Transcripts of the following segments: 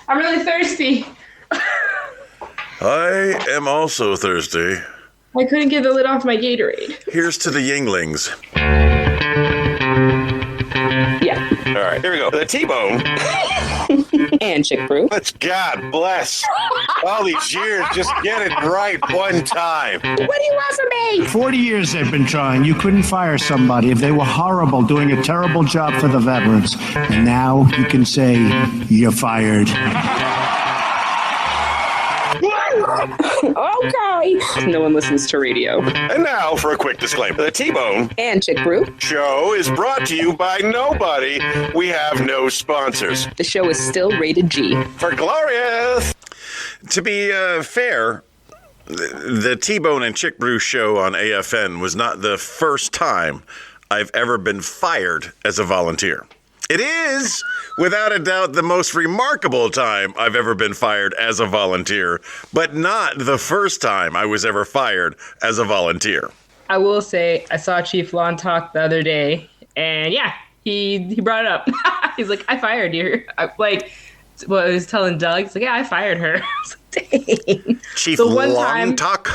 I'm really thirsty. I am also thirsty. I couldn't get the lid off my Gatorade. Here's to the Yinglings. Yeah. All right, here we go. The T-bone. And ChickBrew. Let's God bless. All these years, just get it right one time. What do you want from me? 40 years they've been trying. You couldn't fire somebody if they were horrible, doing a terrible job for the veterans. And now you can say, you're fired. Okay. No one listens to radio. And now for a quick disclaimer. The T-bone And ChickBrew. show is brought to you by nobody. We have no sponsors. The show is still rated G. For glorious. To be fair, the T-Bone and ChickBrew show on AFN was not the first time I've ever been fired as a volunteer. It is, without a doubt, the most remarkable time I've ever been fired as a volunteer, but not the first time I was ever fired as a volunteer. I will say, I saw Chief Lon talk the other day, and yeah, he brought it up. He's like, I fired you. I was telling Doug, he's like, yeah, I fired her. I was like, dang. Chief The one time- Longtuck?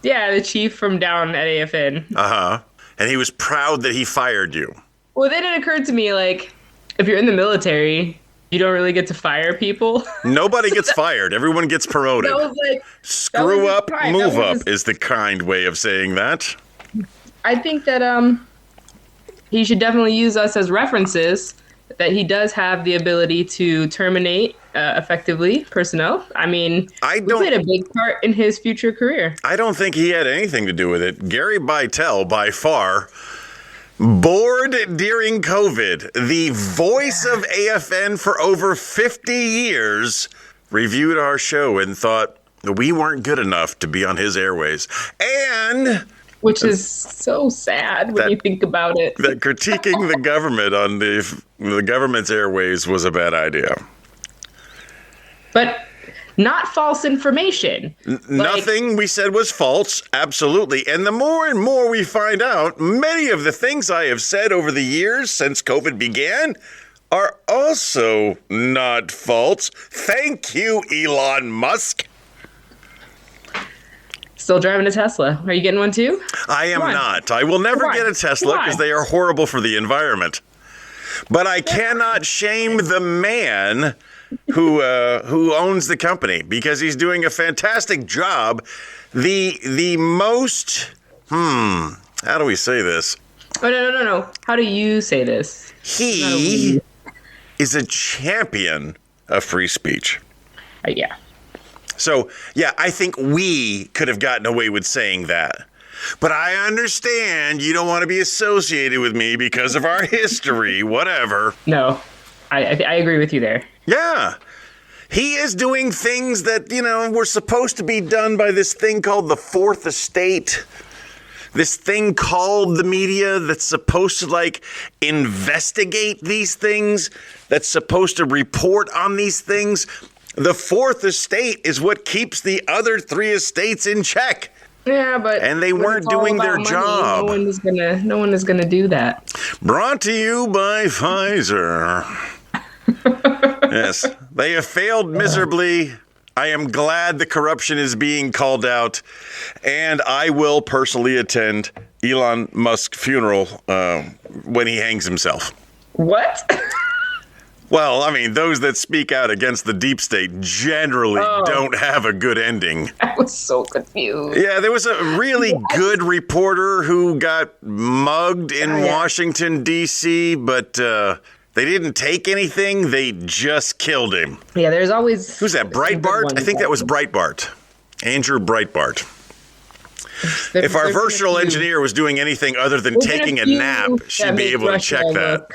Yeah, the chief from down at AFN. Uh-huh. And he was proud that he fired you. Well, then it occurred to me, like, if you're in the military, you don't really get to fire people. Nobody gets fired. Everyone gets promoted. That was like, Screw up, that move was up is the kind way of saying that. I think that he should definitely use us as references, that he does have the ability to terminate effectively personnel. I mean, we played a big part in his future career. I don't think he had anything to do with it. Gary Bytel, by far, bored during COVID, the voice of AFN for over 50 years, reviewed our show and thought we weren't good enough to be on his airways. And... which is so sad when you think about it. That critiquing the government on the government's airways was a bad idea. But not false information. Nothing we said was false, absolutely. And the more and more we find out, many of the things I have said over the years since COVID began are also not false. Thank you, Elon Musk. Still driving a Tesla. Are you getting one too? I am not. I will never get a Tesla because they are horrible for the environment. But I cannot shame the man who owns the company because he's doing a fantastic job. The most, how do we say this? Oh, no. How do you say this? He is a champion of free speech. Yeah. So, yeah, I think we could have gotten away with saying that. But I understand you don't want to be associated with me because of our history, whatever. No, I agree with you there. Yeah. He is doing things that, were supposed to be done by this thing called the Fourth Estate. This thing called the media that's supposed to, investigate these things, that's supposed to report on these things. The Fourth Estate is what keeps the other three estates in check. Yeah, but and they weren't doing their job. No one is gonna do that. Brought to you by Pfizer. Yes, they have failed miserably. I am glad the corruption is being called out, and I will personally attend Elon Musk's funeral when he hangs himself. What? Well, I mean, those that speak out against the deep state generally don't have a good ending. I was so confused. Yeah, there was a really good reporter who got mugged in Washington, D.C., but they didn't take anything. They just killed him. Yeah, there's always... Who's that, Breitbart? I think that was Breitbart. Andrew Breitbart. If our virtual engineer was doing anything other than taking a nap, she'd be able to check that.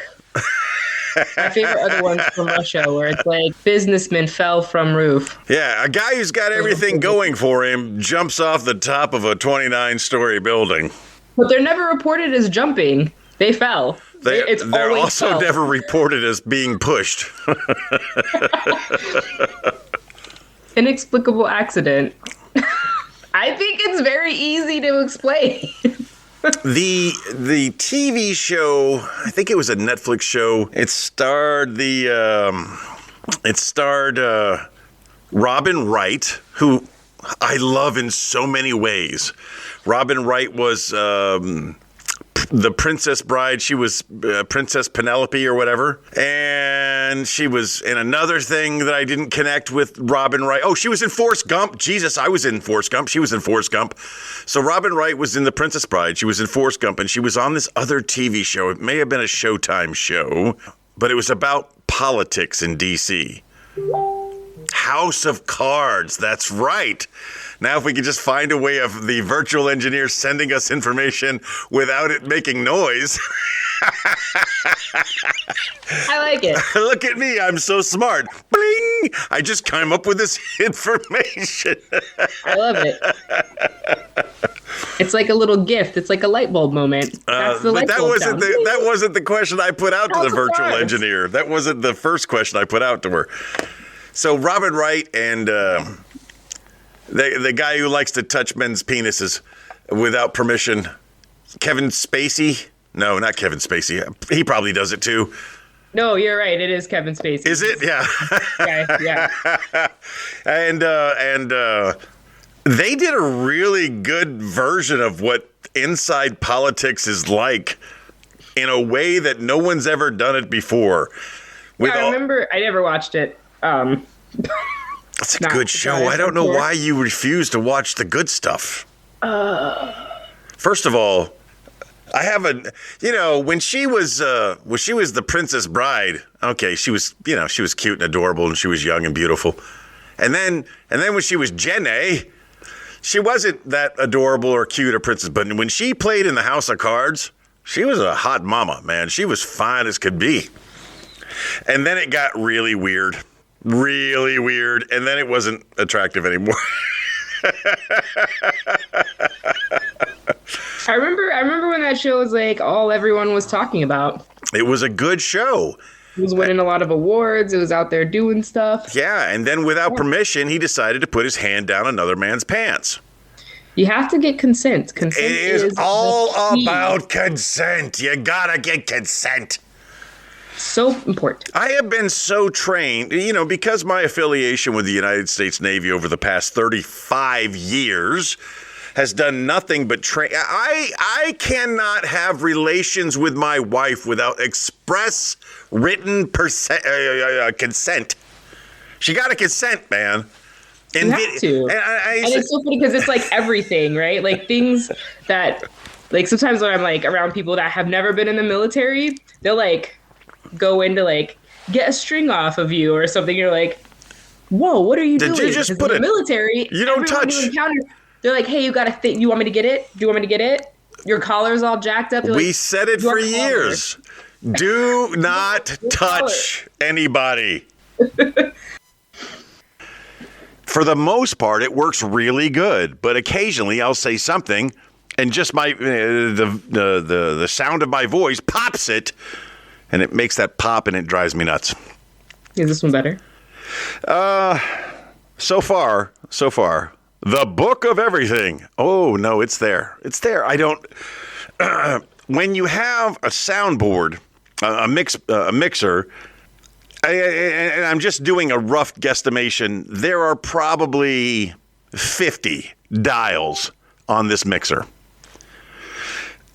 My favorite other ones from Russia, where it's like businessman fell from roof. Yeah, a guy who's got everything going for him jumps off the top of a 29-story building. But they're never reported as jumping. They fell. They're also never reported as being pushed. Inexplicable accident. I think it's very easy to explain. The TV show, I think it was a Netflix show. It starred the It starred Robin Wright, who I love in so many ways. Robin Wright was the Princess Bride. She was Princess Penelope or whatever. And she was in another thing that I didn't connect with Robin Wright. Oh, she was in Forrest Gump. Jesus, I was in Forrest Gump. She was in Forrest Gump. So Robin Wright was in The Princess Bride. She was in Forrest Gump. And she was on this other TV show. It may have been a Showtime show, but it was about politics in D.C. House of Cards. That's right. Now, if we could just find a way of the virtual engineer sending us information without it making noise. I like it. Look at me. I'm so smart. Bling! I just came up with this information. I love it. It's like a little gift. It's like a light bulb moment. That's the light bulb sound. That wasn't the question I put out to the virtual engineer. That wasn't the first question I put out to her. So Robin Wright and the guy who likes to touch men's penises without permission, Kevin Spacey. No, not Kevin Spacey. He probably does it too. No, you're right. It is Kevin Spacey. Is it? Yeah. Yeah. And they did a really good version of what inside politics is like in a way that no one's ever done it before. I remember. I never watched it. It's a good show. I don't know why you refuse to watch the good stuff. First of all, I have when she was the Princess Bride. Okay, she was cute and adorable, and she was young and beautiful. And then when she was Jenny, she wasn't that adorable or cute or princess. But when she played in the House of Cards, she was a hot mama, man. She was fine as could be. And then it got really weird. Really weird, and then it wasn't attractive anymore. I remember when that show was like all everyone was talking about. It was a good show. He was winning a lot of awards. It was out there doing stuff. Yeah, and then without permission, he decided to put his hand down another man's pants. You have to get consent. Consent it is all about consent. You gotta get consent. So important. I have been so trained, because my affiliation with the United States Navy over the past 35 years has done nothing but train. I cannot have relations with my wife without express written consent. She got to consent, man. You have to. And it's so funny because it's like everything, right? Like things that, like sometimes when I'm like around people that have never been in the military, they'll like go into like get a string off of you or something. You're like, whoa, what are you doing? Did you just put in the military? You don't touch. They're like, hey, you got to think. You want me to get it? Do you want me to get it? Your collar's all jacked up. We said it for years. Do not touch anybody. For the most part, it works really good, but occasionally I'll say something, and just my the sound of my voice pops it. And it makes that pop, and it drives me nuts. Is this one better? So far. The Book of Everything. Oh, no, it's there. It's there. I don't... when you have a soundboard, a mixer, and I'm just doing a rough guesstimation, there are probably 50 dials on this mixer.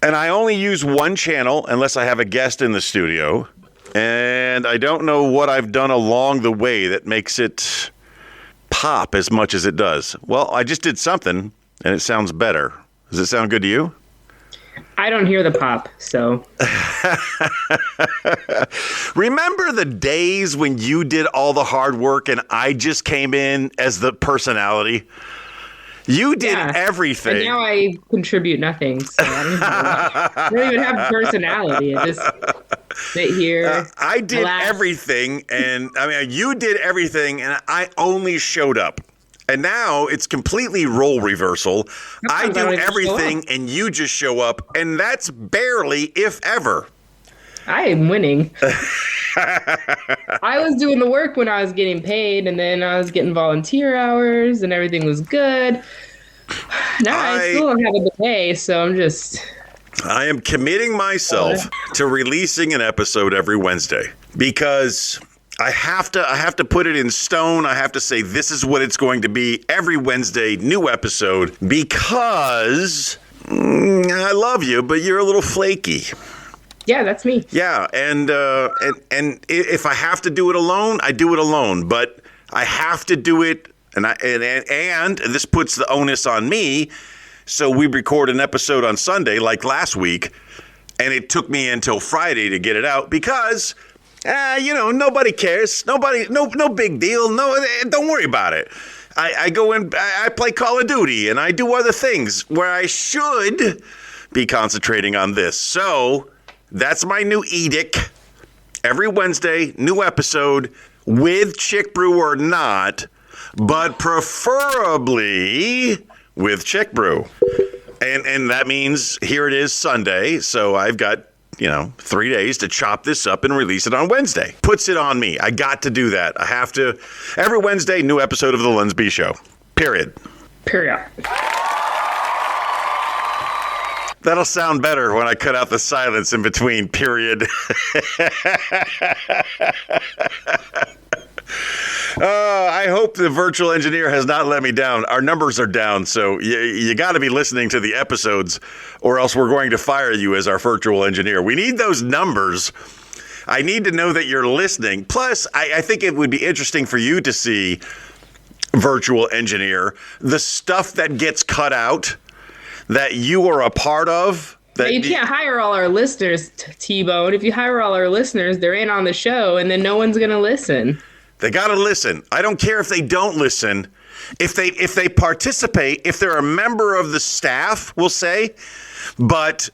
And I only use one channel unless I have a guest in the studio. And I don't know what I've done along the way that makes it pop as much as it does. Well, I just did something, and it sounds better. Does it sound good to you? I don't hear the pop, so. Remember the days when you did all the hard work and I just came in as the personality? You did everything. And now I contribute nothing. So I don't even have personality. I just sit here. I did everything. And I mean, you did everything. And I only showed up. And now it's completely role reversal. I do everything and you just show up. And that's barely, if ever. I am winning. I was doing the work when I was getting paid, and then I was getting volunteer hours, and everything was good. Now I still don't have a pay, so I am committing myself to releasing an episode every Wednesday because I have to put it in stone. I have to say this is what it's going to be every Wednesday, new episode, because I love you, but you're a little flaky. Yeah, that's me. Yeah, and if I have to do it alone, I do it alone. But I have to do it, and this puts the onus on me. So we record an episode on Sunday, like last week, and it took me until Friday to get it out because, nobody cares. No big deal. No, don't worry about it. I go in, I play Call of Duty, and I do other things where I should be concentrating on this. So that's my new edict. Every Wednesday, new episode with ChickBrew or not, but preferably with ChickBrew. And that means here it is Sunday. So I've got, 3 days to chop this up and release it on Wednesday. Puts it on me. I got to do that. I have to. Every Wednesday, new episode of the LUNSB show. Period. That'll sound better when I cut out the silence in between period. I hope the virtual engineer has not let me down. Our numbers are down, so you got to be listening to the episodes, or else we're going to fire you as our virtual engineer. We need those numbers. I need to know that you're listening. Plus, I think it would be interesting for you to see, virtual engineer, the stuff that gets cut out that you are a part of. That you can't hire all our listeners, T-Bone. If you hire all our listeners, they're in on the show, and then no one's going to listen. They got to listen. I don't care if they don't listen. If they participate, if they're a member of the staff, we'll say. But,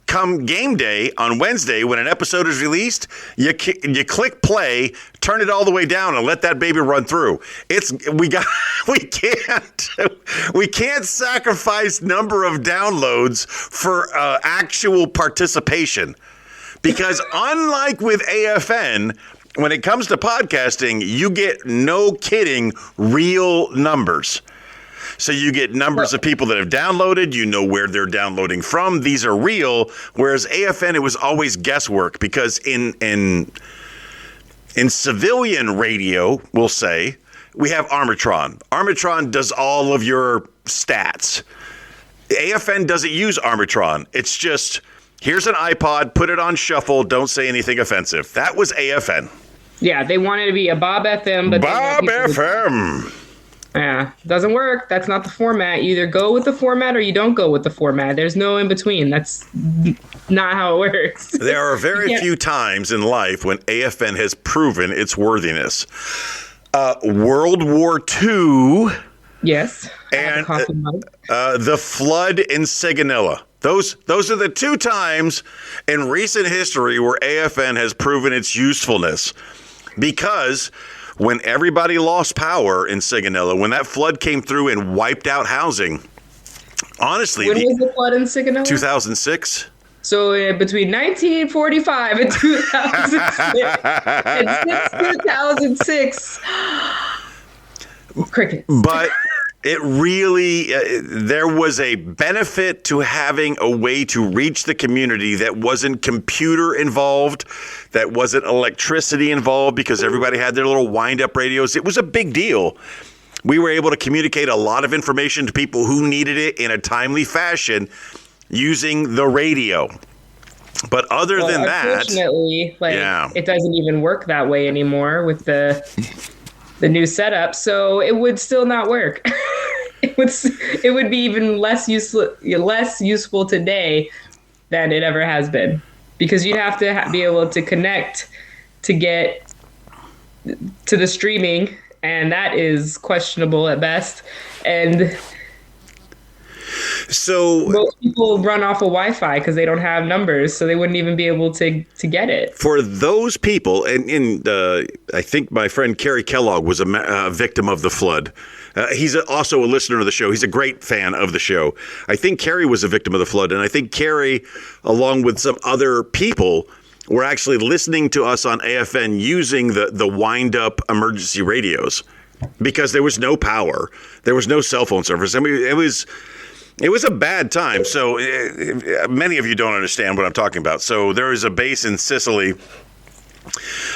come game day on Wednesday when an episode is released, you click play, turn it all the way down, and let that baby run through. We can't sacrifice number of downloads for actual participation, because unlike with AFN, when it comes to podcasting, you get, no kidding, real numbers. So you get numbers of people that have downloaded, where they're downloading from. These are real, whereas AFN, it was always guesswork, because in civilian radio, we'll say, we have Armatron. Armatron does all of your stats. AFN doesn't use Armatron. It's just, here's an iPod, put it on shuffle, don't say anything offensive. That was AFN. Yeah, they wanted to be a Bob FM, but Bob FM. Yeah, doesn't work. That's not the format. You either go with the format or you don't go with the format. There's no in between. That's not how it works. There are very few times in life when AFN has proven its worthiness. World War II. Yes. And the flood in Sigonella. Those are the two times in recent history where AFN has proven its usefulness. Because when everybody lost power in Sigonella, when that flood came through and wiped out housing, honestly... When was the flood in Sigonella? 2006. So between 1945 and 2006, crickets. But it really, there was a benefit to having a way to reach the community that wasn't computer involved, that wasn't electricity involved, because everybody had their little wind-up radios. It was a big deal. We were able to communicate a lot of information to people who needed it in a timely fashion using the radio. But other than that, unfortunately, it doesn't even work that way anymore with the new setup. So it would still not work. It would be even less useful today than it ever has been, because you'd have to be able to connect to get to the streaming, and that is questionable at best. And so most people run off of Wi-Fi because they don't have numbers, so they wouldn't even be able to get it. For those people, and I think my friend Carey Kellogg was a victim of the flood. He's also a listener of the show. He's a great fan of the show. I think Carey was a victim of the flood, and I think Carey, along with some other people, were actually listening to us on AFN using the wind-up emergency radios, because there was no power. There was no cell phone service. I mean, it was a bad time. So many of you don't understand what I'm talking about. So there is a base in Sicily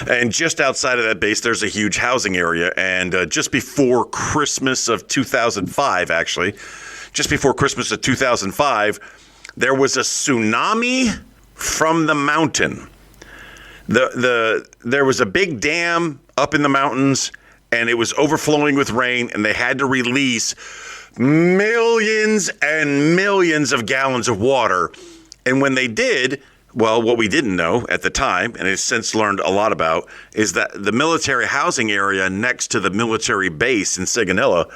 And just outside of that base, there's a huge housing area. And just before Christmas of 2005, actually, just before Christmas of 2005, there was a tsunami from the mountain. There was a big dam up in the mountains, and it was overflowing with rain, and they had to release millions and millions of gallons of water. And when they did, well, what we didn't know at the time, and have since learned a lot about, is that the military housing area next to the military base in Sigonella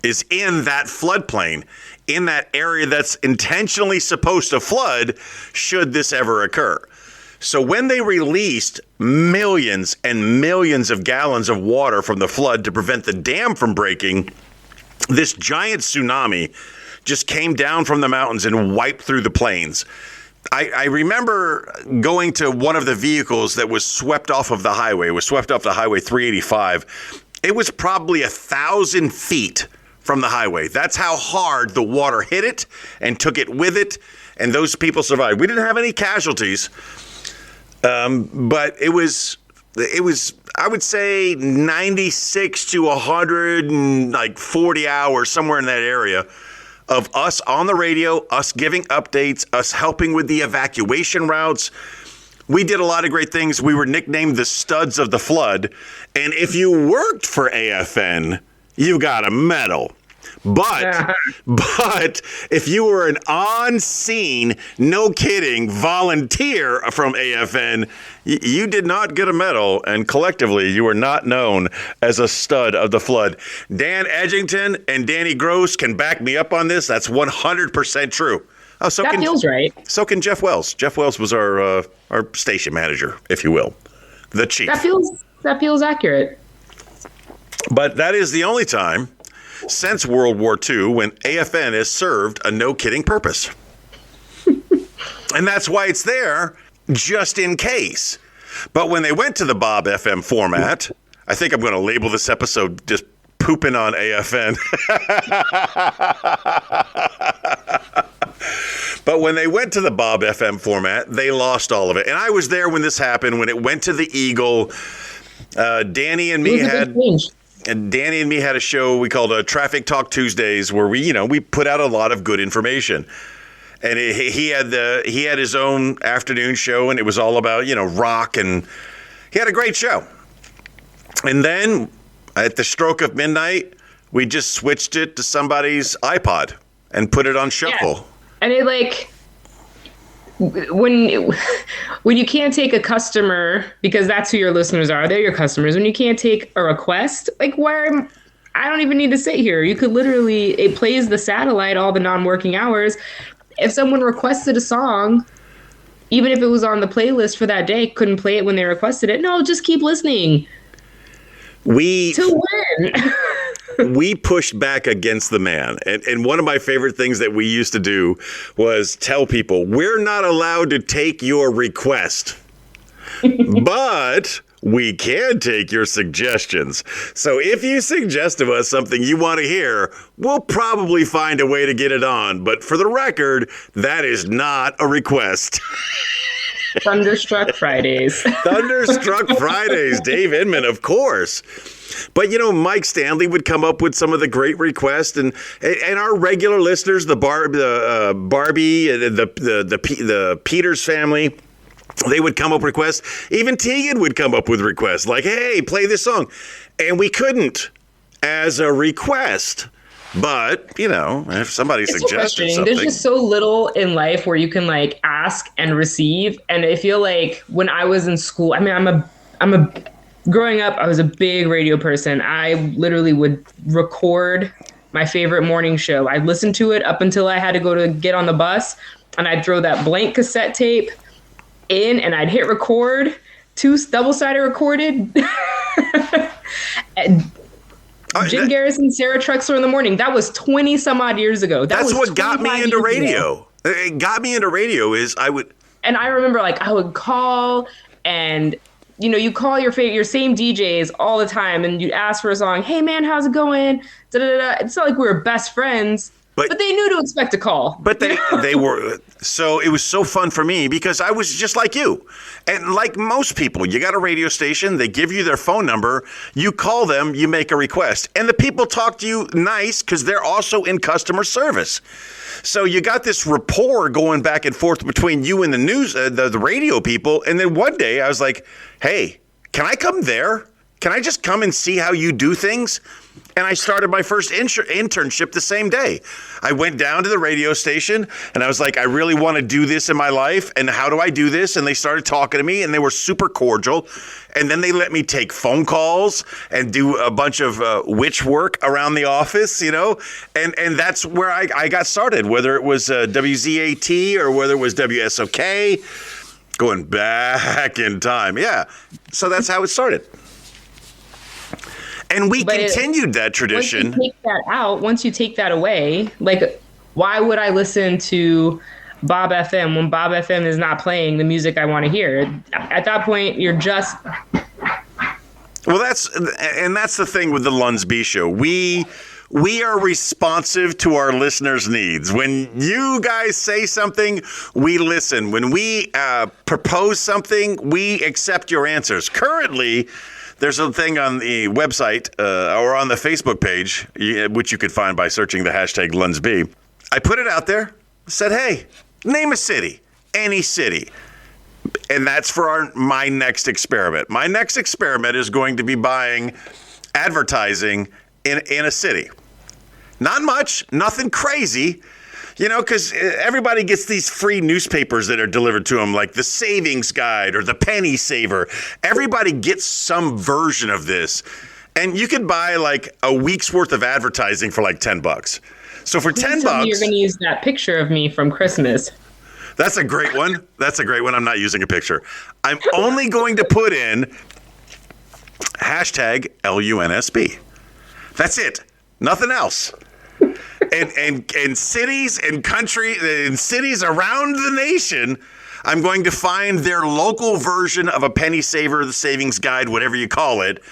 is in that floodplain, in that area that's intentionally supposed to flood should this ever occur. So when they released millions and millions of gallons of water from the flood to prevent the dam from breaking, this giant tsunami just came down from the mountains and wiped through the plains. I remember going to one of the vehicles that was swept off of the highway. It was swept off the highway 385. It was probably 1,000 feet from the highway. That's how hard the water hit it and took it with it. And those people survived. We didn't have any casualties, but it was, I would say 96 to 140 hours, somewhere in that area, of us on the radio, us giving updates, us helping with the evacuation routes. We did a lot of great things. We were nicknamed the Studs of the Flood. And if you worked for AFN, you got a medal. But if you were an on-scene, no kidding, volunteer from AFN, you did not get a medal, and collectively you were not known as a stud of the flood. Dan Edgington and Danny Gross can back me up on this. That's 100% true. Oh, that feels right. So can Jeff Wells. Jeff Wells was our station manager, if you will, the chief. That feels accurate. But that is the only time since World War II when AFN has served a no-kidding purpose. And that's why it's there, just in case. But when they went to the Bob FM format, I think I'm going to label this episode just Poopin on AFN. But when they went to the Bob FM format, they lost all of it. And I was there when this happened, when it went to the Eagle. Danny and me had a show we called Traffic Talk Tuesdays, where we put out a lot of good information. And he had his own afternoon show, and it was all about rock, and he had a great show. And then at the stroke of midnight, we just switched it to somebody's iPod and put it on shuffle. Yeah. And it when you can't take a customer, because that's who your listeners are, they're your customers. When you can't take a request, I don't even need to sit here. You could literally, it plays the satellite all the non-working hours. If someone requested a song, even if it was on the playlist for that day, couldn't play it when they requested it. No, just keep listening. To win. We pushed back against the man. And one of my favorite things that we used to do was tell people, we're not allowed to take your request, but we can take your suggestions. So if you suggest to us something you want to hear, we'll probably find a way to get it on. But for the record, that is not a request. Thunderstruck Fridays. Thunderstruck Fridays. Dave Inman, of course. But, Mike Stanley would come up with some of the great requests, and our regular listeners, the Barbie, the Peters family, they would come up with requests. Even Teagan would come up with requests like, hey, play this song. And we couldn't as a request. But, if somebody suggested something. There's just so little in life where you can ask and receive. And I feel like when I was in school, growing up, I was a big radio person. I literally would record my favorite morning show. I'd listen to it up until I had to go to get on the bus, and I'd throw that blank cassette tape in, and I'd hit record, double-sided recorded. Jim Garrison, Sarah Trexler in the morning. That was 20 some odd years ago. That's what got me into radio. It got me into radio and I remember I would call, and you call your same DJs all the time, and you'd ask for a song. Hey man, how's it going? Da-da-da-da. It's not like we were best friends, But they knew to expect a call. But they were, so it was so fun for me because I was just like you. And like most people, you got a radio station, they give you their phone number, you call them, you make a request. And the people talk to you nice because they're also in customer service. So you got this rapport going back and forth between you and the news, the radio people. And then one day I was like, hey, can I come there? Can I just come and see how you do things? And I started my first internship the same day. I went down to the radio station and I was like, I really want to do this in my life. And how do I do this? And they started talking to me and they were super cordial. And then they let me take phone calls and do a bunch of witch work around the office, you know. And that's where I got started, whether it was WZAT or whether it was WSOK, going back in time. Yeah. So that's how it started. And we continued that tradition. Once you take that away, like, why would I listen to Bob FM when Bob FM is not playing the music I want to hear? At that point, you're just... Well, that's the thing with the LUNSB show. We are responsive to our listeners' needs. When you guys say something, we listen. When we propose something, we accept your answers. Currently, there's a thing on the website or on the Facebook page, which you could find by searching the hashtag LUNSB. I put it out there, said, hey, name a city, any city. And that's for my next experiment. My next experiment is going to be buying advertising in a city. Not much, nothing crazy. You know, because everybody gets these free newspapers that are delivered to them, like the Savings Guide or the Penny Saver. Everybody gets some version of this. And you could buy like a week's worth of advertising for like $10. So for $10, you're going to use that picture of me from Christmas. That's a great one. That's a great one. I'm not using a picture. I'm only going to put in hashtag LUNSB. That's it. Nothing else. And cities and country and cities around the nation, I'm going to find their local version of a penny saver, the Savings Guide, whatever you call it,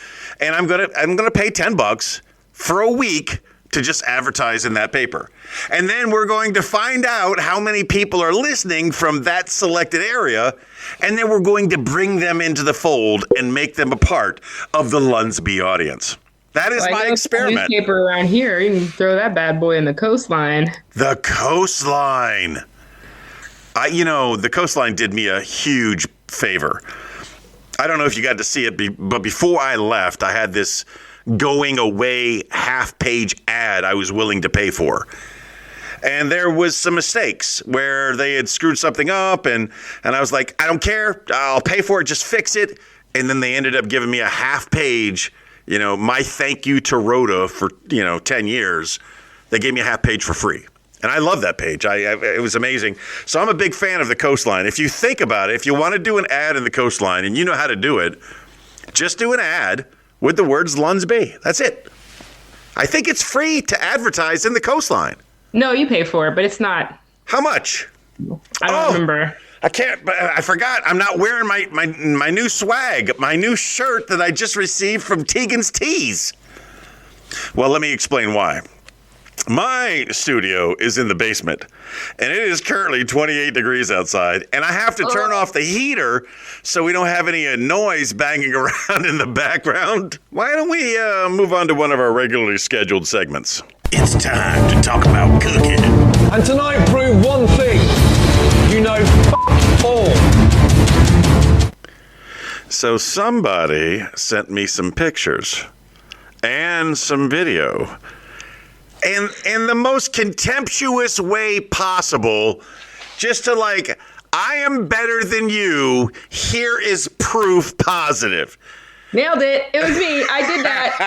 and I'm gonna pay $10 for a week to just advertise in that paper. And then we're going to find out how many people are listening from that selected area, and then we're going to bring them into the fold and make them a part of the LUNSB audience. That is my experiment. Newspaper around here, you can throw that bad boy in the coastline. The coastline. The coastline did me a huge favor. I don't know if you got to see it, but before I left, I had this going away half-page ad I was willing to pay for. And there was some mistakes where they had screwed something up, and I was like, I don't care. I'll pay for it. Just fix it. And then they ended up giving me a half-page, my thank you to Rhoda for, 10 years. They gave me a half page for free. And I love that page. It was amazing. So I'm a big fan of the coastline. If you think about it, if you want to do an ad in the coastline and you know how to do it, just do an ad with the words LUNSB. That's it. I think it's free to advertise in the coastline. No, you pay for it, but it's not. How much? I don't remember. I can't, but I forgot. I'm not wearing my new swag, my new shirt that I just received from Teagan's Tees. Well, let me explain why. My studio is in the basement, and it is currently 28 degrees outside, and I have to turn off the heater so we don't have any noise banging around in the background. Why don't we move on to one of our regularly scheduled segments? It's time to talk about cooking. And tonight, prove one thing. All. So somebody sent me some pictures and some video. And in the most contemptuous way possible, just to I am better than you. Here is proof positive. Nailed it. It was me. I did that.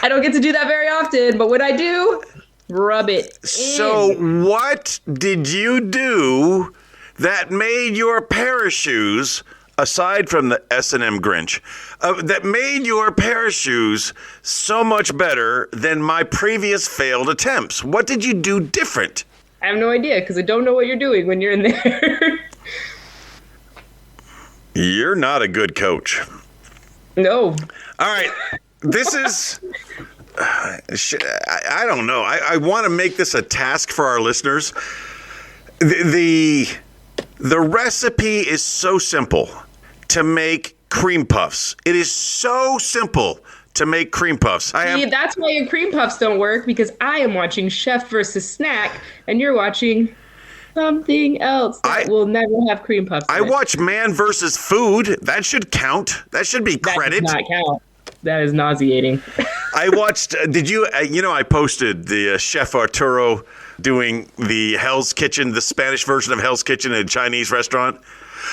I don't get to do that very often, but when I do, rub it in. So what did you do that made your pairOshoes, aside from the S&M Grinch, that made your pairOshoes so much better than my previous failed attempts? What did you do different? I have no idea, because I don't know what you're doing when you're in there. You're not a good coach. No. All right. This is... I don't know. I want to make this a task for our listeners. The recipe is so simple to make cream puffs. It is so simple to make cream puffs. That's why your cream puffs don't work, because I am watching Chef versus Snack, and you're watching something else that will never have cream puffs. I watch Man versus Food. That should count. That should be credit. That does not count. That is nauseating. I watched, I posted the Chef Arturo doing the Hell's Kitchen, the Spanish version of Hell's Kitchen in a Chinese restaurant.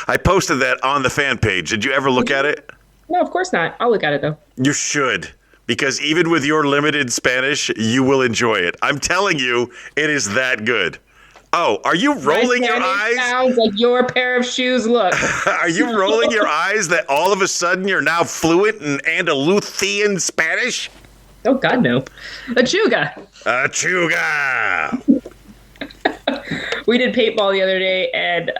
I posted that on the fan page. Did you ever look at it? No, of course not. I'll look at it, though. You should, because even with your limited Spanish, you will enjoy it. I'm telling you, it is that good. Oh, are you rolling your eyes? Sounds like your pair of shoes look. Are you rolling your eyes that all of a sudden you're now fluent in Andalusian Spanish? Oh, God, no. Achuga. We did paintball the other day, and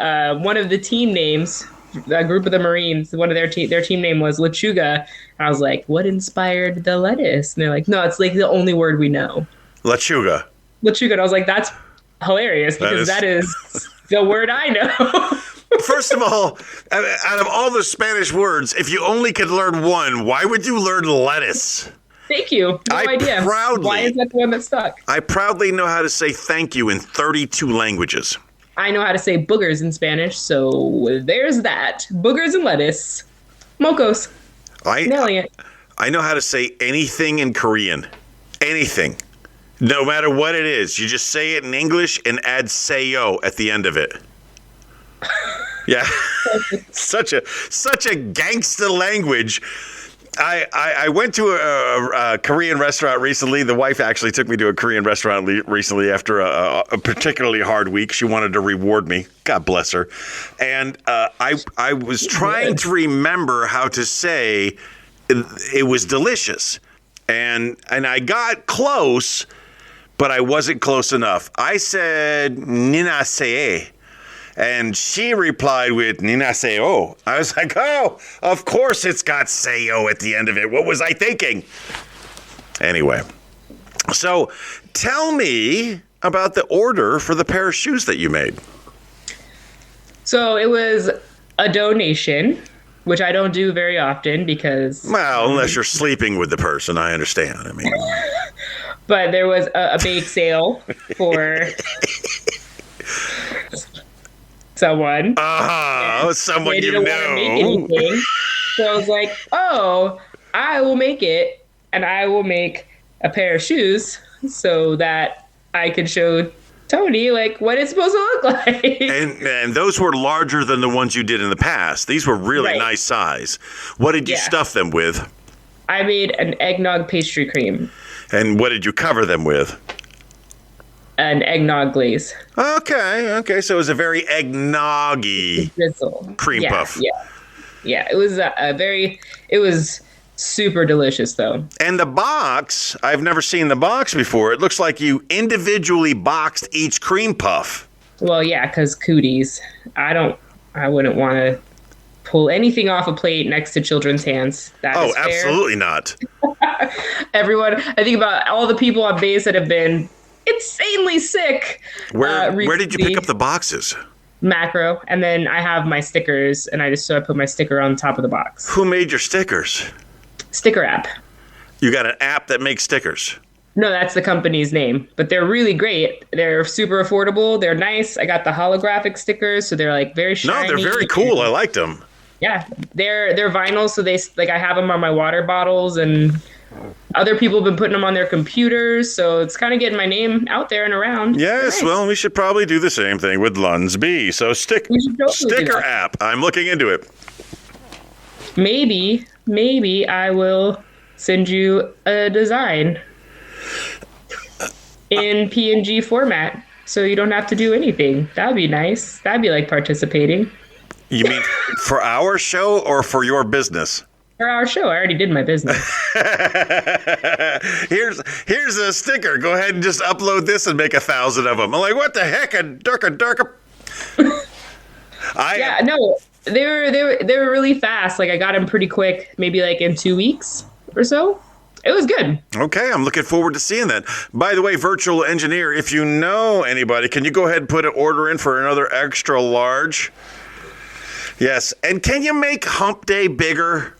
one of the team names, a group of the Marines, one of their team name was Lechuga. And I was like, what inspired the lettuce? And they're like, no, it's like the only word we know. Lechuga. And I was like, that's hilarious, because that is the word I know. First of all, out of all the Spanish words, if you only could learn one, why would you learn lettuce? Thank you. No idea. Why is that the one that stuck? I proudly know how to say thank you in 32 languages. I know how to say boogers in Spanish, so there's that. Boogers and lettuce. Mokos. Nailing it. I know how to say anything in Korean. Anything. No matter what it is. You just say it in English and add "seyo" at the end of it. Yeah. Such a gangsta language. I went to a Korean restaurant recently. The wife actually took me to a Korean restaurant recently after a particularly hard week. She wanted to reward me. God bless her. And I was trying to remember how to say it was delicious. And I got close, but I wasn't close enough. I said "ninasee," and she replied with "ninaseo." I was like, oh, of course it's got "seyo" at the end of it. What was I thinking? Anyway, so tell me about the order for the pair of shoes that you made. So it was a donation, which I don't do very often because... Well, unless you're sleeping with the person, I understand. I mean... But there was a bake sale for someone. Someone they you didn't know. Want to make anything. So I was like, oh, I will make it, and I will make a pair of shoes so that I could show Tony like what it's supposed to look like. And those were larger than the ones you did in the past. These were really nice size. What did you stuff them with? I made an eggnog pastry cream. And what did you cover them with? An eggnog glaze. Okay. So it was a very eggnoggy cream puff. Yeah. It was it was super delicious though. And the box, I've never seen the box before. It looks like you individually boxed each cream puff. Well, yeah, because cooties. I wouldn't want to pull anything off a plate next to children's hands. That is fair. Absolutely not. Everyone, I think about all the people on base that have been insanely sick. Where did you pick up the boxes? Macro, and then I have my stickers, and I put my sticker on top of the box. Who made your stickers? Sticker app. You got an app that makes stickers? No, that's the company's name, but they're really great. They're super affordable. They're nice. I got the holographic stickers, so they're like very shiny. No, they're very cool. I liked them. Yeah, they're vinyl, so they like I have them on my water bottles, and other people have been putting them on their computers, so it's kind of getting my name out there and around. Yes, nice. Well, we should probably do the same thing with LUNSB. So sticker app. I'm looking into it. Maybe I will send you a design in PNG format, so you don't have to do anything. That'd be nice. That'd be like participating. You mean for our show or for your business? For our show. I already did my business. Here's a sticker. Go ahead and just upload this and make 1,000 of them. I'm like, what the heck? A durka. No, they were really fast. Like I got them pretty quick, maybe like in 2 weeks or so. it was good. Okay, I'm looking forward to seeing that. By the way, virtual engineer, if you know anybody, can you go ahead and put an order in for another extra large? Yes, and can you make Hump Day bigger,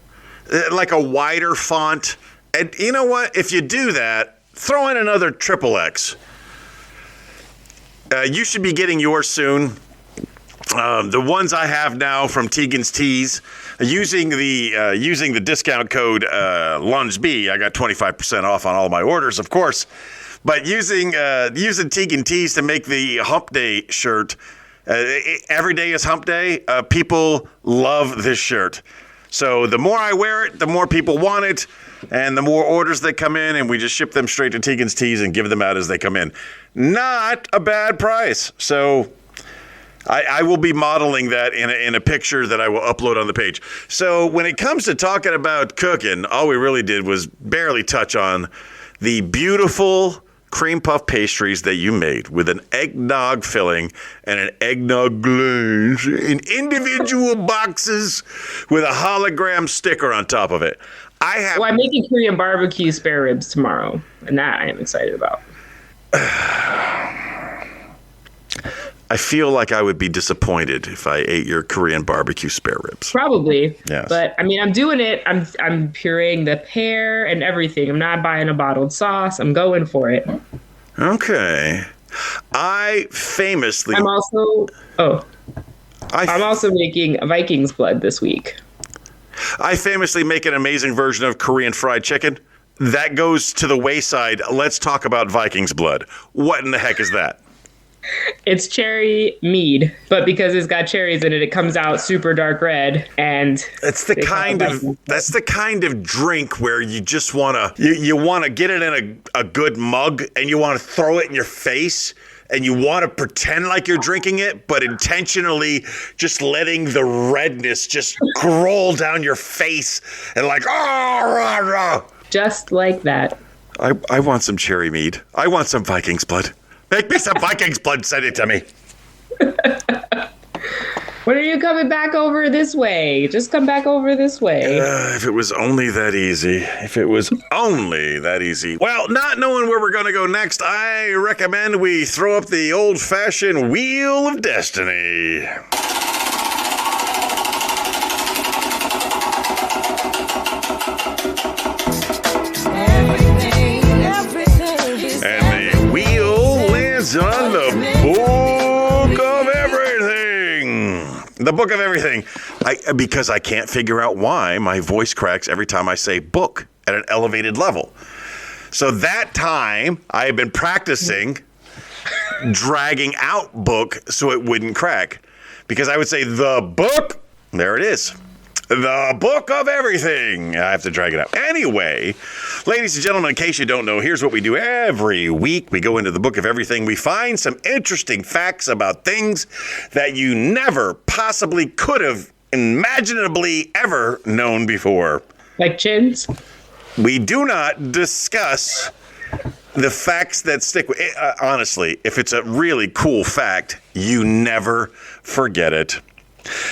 like a wider font? And you know what? If you do that, throw in another XXX. You should be getting yours soon. The ones I have now from Teagan's Tees, using the discount code LUNSB, I got 25% off on all my orders, of course. But using Teagan Tees to make the Hump Day shirt, every day is Hump Day. People love this shirt. So the more I wear it, the more people want it, and the more orders that come in, and we just ship them straight to Teagan's Tees and give them out as they come in. Not a bad price. So I will be modeling that in a picture that I will upload on the page. So when it comes to talking about cooking, all we really did was barely touch on the beautiful cream puff pastries that you made with an eggnog filling and an eggnog glaze in individual boxes with a hologram sticker on top of it. I'm making Korean barbecue spare ribs tomorrow, and that I am excited about. I feel like I would be disappointed if I ate your Korean barbecue spare ribs. Probably. Yes. But I mean, I'm doing it. I'm pureeing the pear and everything. I'm not buying a bottled sauce. I'm going for it. Okay. I'm also making Viking's blood this week. I famously make an amazing version of Korean fried chicken. That goes to the wayside. Let's talk about Viking's blood. What in the heck is that? It's cherry mead, but because it's got cherries in it, it comes out super dark red, and that's the kind of drink where you just wanna get it in a good mug, and you want to throw it in your face, and you want to pretend like you're drinking it, but intentionally just letting the redness just roll down your face, and like just like that. I want some cherry mead. I want some Viking's blood. Make me some Viking's blood, send it to me. When are you coming back over this way? Just come back over this way. If it was only that easy. Well, not knowing where we're going to go next, I recommend we throw up the old-fashioned Wheel of Destiny. On the Book of Everything. The Book of Everything. Because I can't figure out why my voice cracks every time I say book at an elevated level. So that time I have been practicing dragging out book so it wouldn't crack. Because I would say the book. There it is. The Book of Everything. I have to drag it out. Anyway, ladies and gentlemen, in case you don't know, here's what we do every week. We go into the Book of Everything. We find some interesting facts about things that you never possibly could have imaginably ever known before. Like chins? We do not discuss the facts that stick with it. Honestly, if it's a really cool fact, you never forget it.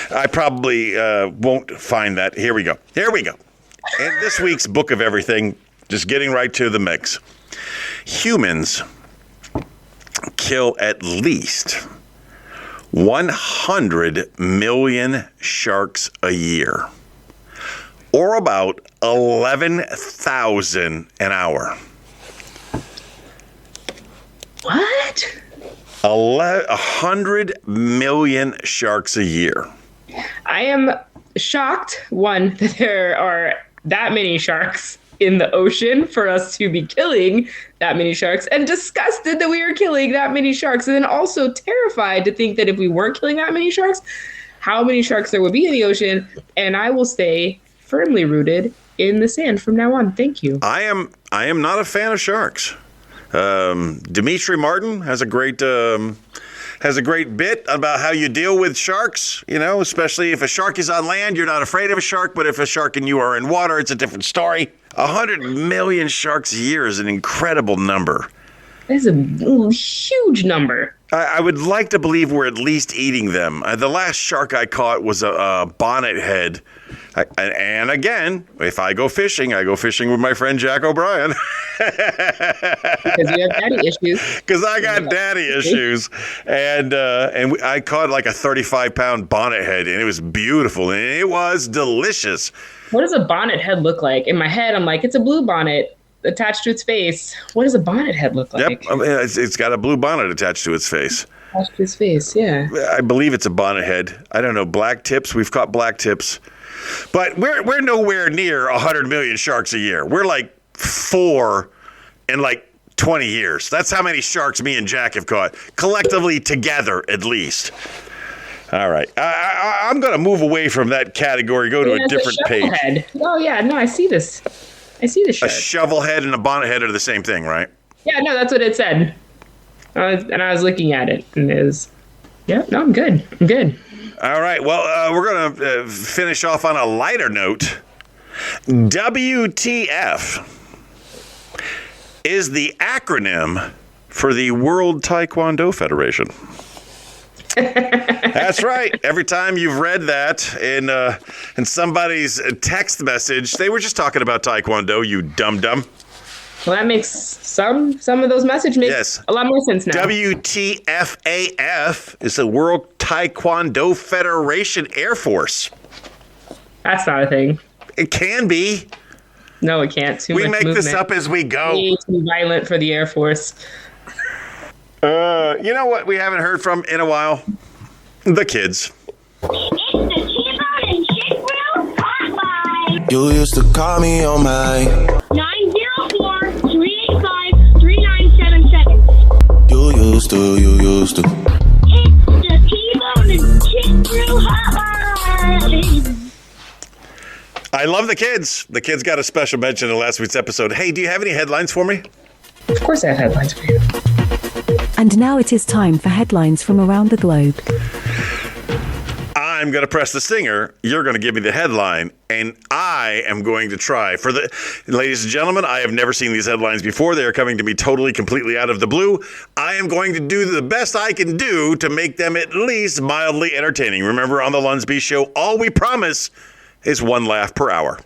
I probably won't find that. Here we go. In this week's Book of Everything, just getting right to the mix. Humans kill at least 100 million sharks a year, or about 11,000 an hour. What? 100 million sharks a year. I am shocked, one, that there are that many sharks in the ocean for us to be killing that many sharks, and disgusted that we are killing that many sharks, and then also terrified to think that if we weren't killing that many sharks, how many sharks there would be in the ocean. And I will stay firmly rooted in the sand from now on. Thank you. I am not a fan of sharks. Dimitri Martin has a great bit about how you deal with sharks, especially if a shark is on land, you're not afraid of a shark, but if a shark and you are in water, it's a different story. 100 million sharks a year is an incredible number. That's a huge number. I would like to believe we're at least eating them. The last shark I caught was a bonnet head And again, if I go fishing with my friend Jack O'Brien. Because you have daddy issues. Because I got daddy issues. And I caught like a 35-pound bonnet head, and it was beautiful, and it was delicious. What does a bonnet head look like? In my head, I'm like, it's a blue bonnet attached to its face. What does a bonnet head look like? Yep, it's got a blue bonnet attached to its face. Attached to its face, yeah. I believe it's a bonnet head. I don't know, black tips. We've caught black tips. But we're nowhere near 100 million sharks a year. We're like 4 in like 20 years. That's how many sharks me and Jack have caught, collectively together at least. All right. I'm going to move away from that category, go to a different page. Head. Oh, yeah. No, I see this. I see the shark. A shovel head and a bonnet head are the same thing, right? Yeah, no, that's what it said. I was looking at it, and it was, yeah, no, I'm good. I'm good. All right. Well, we're going to finish off on a lighter note. WTF is the acronym for the World Taekwondo Federation. That's right. Every time you've read that in somebody's text message, they were just talking about Taekwondo, you dum-dum. Well, that makes some of those messages make a lot more sense now. WTFAF is the World Taekwondo Federation Air Force. That's not a thing. It can be. No, it can't. We make this up as we go. Way too violent for the Air Force. You know what we haven't heard from in a while? The kids. It's the T-Bone and ChickBrew hotline. You used to call me on my 904-385-3977. You used to. It's the T-Bone and ChickBrew hotline. I love the kids. The kids got a special mention in last week's episode. Hey, do you have any headlines for me? Of course I have headlines for you. And now it is time for headlines from around the globe. I'm going to press the stinger. You're going to give me the headline, and I am going to try. Ladies and gentlemen, I have never seen these headlines before. They are coming to me totally, completely out of the blue. I am going to do the best I can do to make them at least mildly entertaining. Remember, on the LUNSB show, all we promise is 1 laugh per hour.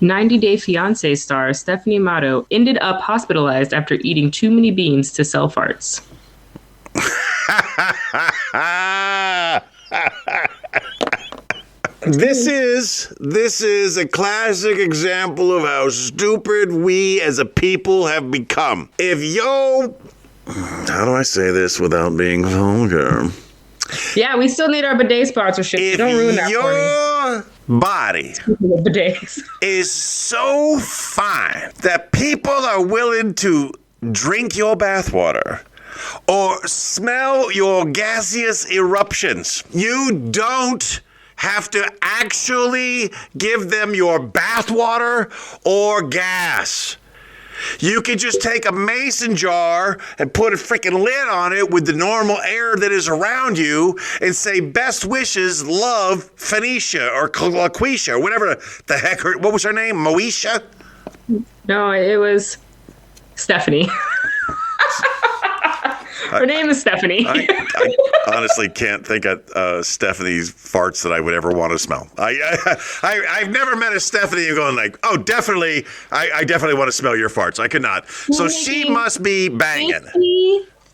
90 Day Fiancé star Stephanie Matto ended up hospitalized after eating too many beans to sell farts. This is a classic example of how stupid we as a people have become. How do I say this without being vulgar? Yeah, we still need our bidet sponsorship. If don't ruin that your for me. Body bidets is so fine that people are willing to drink your bathwater or smell your gaseous eruptions, you don't have to actually give them your bathwater or gas. You can just take a mason jar and put a freaking lid on it with the normal air that is around you and say, best wishes, love, Phoenicia or Laquisha or whatever the heck. What was her name? Moesha? No, it was Stephanie. Her name is Stephanie. I honestly can't think of Stephanie's farts that I would ever want to smell. I've never met a Stephanie going like, oh, definitely, I definitely want to smell your farts. I could not. So she must be banging.